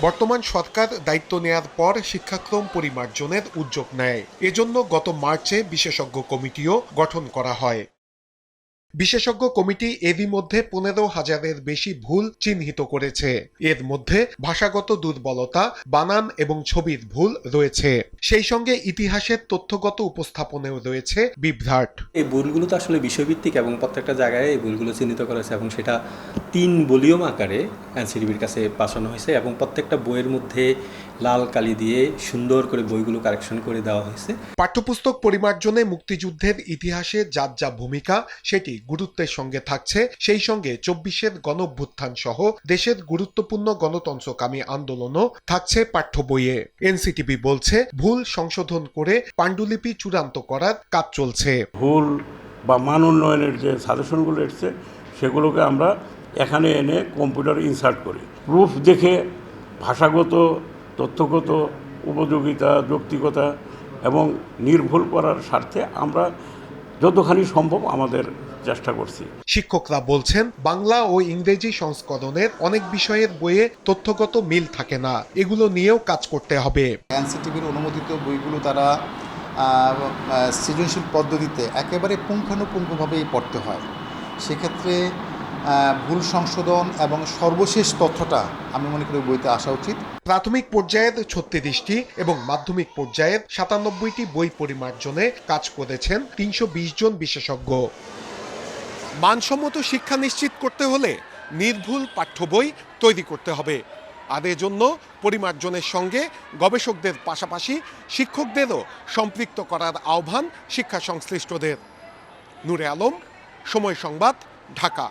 বর্তমান সরকার দায়িত্ব নেয়ার পর শিক্ষাক্রম পরিমার্জনের উদ্যোগ নেয়। এজন্য গত মার্চে বিশেষজ্ঞ কমিটিও গঠন করা হয়। বিশেষজ্ঞ কমিটি এরই মধ্যে 15,000-এর বেশি ভুল চিহ্নিত করেছে। এর মধ্যে ভাষাগত দুর্বলতা, বানান এবং ছবির ভুল রয়েছে। সেই সঙ্গে ইতিহাসের তথ্যগত উপস্থাপনেও রয়েছে বিভ্রাট। এই ভুলগুলো তো আসলে বিষয়ভিত্তিক এবং প্রত্যেকটা জায়গায় এই ভুলগুলো চিহ্নিত করা হয়েছে এবং সেটা 3 ভলিউম আকারে এনসিটিবির কাছে পাঠানো হয়েছে এবং প্রত্যেকটা বইয়ের মধ্যে লাল কালি দিয়ে সুন্দর করে বইগুলো কারেকশন করে দেওয়া হয়েছে। পাঠ্যপুস্তক পরিমার্জনে মুক্তিযুদ্ধের ইতিহাসে যার যা ভূমিকা সেটি গুরুত্বের সঙ্গে থাকছে। সেই সঙ্গে 24-এর গণঅভ্যুত্থান সহ দেশের গুরুত্বপূর্ণ গণতন্ত্রকামী আন্দোলনও থাকছে পাঠ্য বইয়ে। এনসিটিবি বলছে ভুল সংশোধন করে পাণ্ডুলিপি চূড়ান্ত করার কাজ চলছে। ভুল বা মান উন্নয়নের যে সাজেশনগুলো এসছে সেগুলোকে আমরা এখানে এনে কম্পিউটারে ইনসার্ট করি। প্রুফ দেখে ভাষাগত, তথ্যগত উপযোগিতা, যৌক্তিকতা এবং নির্ভুল করার স্বার্থে আমরা যতখানি সম্ভব আমাদের চেষ্টা করছি। শিক্ষকরা বলছেন বাংলা ও ইংরেজি সংস্করণের অনেক বিষয়ের বইয়ে তথ্যগত মিল থাকে না, এগুলো নিয়েও কাজ করতে হবে। এনসিটিবির অনুমোদিত বইগুলো তারা সৃজনশীল পদ্ধতিতে একেবারে পুঙ্খানুপুঙ্খভাবেই পড়তে হয়। সেক্ষেত্রে ভুল সংশোধন এবং সর্বশেষ তথ্যটা আমি মনে করি বইতে আসা উচিত। প্রাথমিক পর্যায়ের 36টি এবং মাধ্যমিক পর্যায়ের 97টি বই পরিমার্জনে কাজ করেছেন 320 জন বিশেষজ্ঞ। মানসম্মত শিক্ষা নিশ্চিত করতে হলে নির্ভুল পাঠ্য বই তৈরি করতে হবে। আর এজন্য পরিমার্জনের সঙ্গে গবেষকদের পাশাপাশি শিক্ষকদেরও সম্পৃক্ত করার আহ্বান শিক্ষা সংশ্লিষ্টদের। নূরে আলম, সময় সংবাদ, ঢাকা।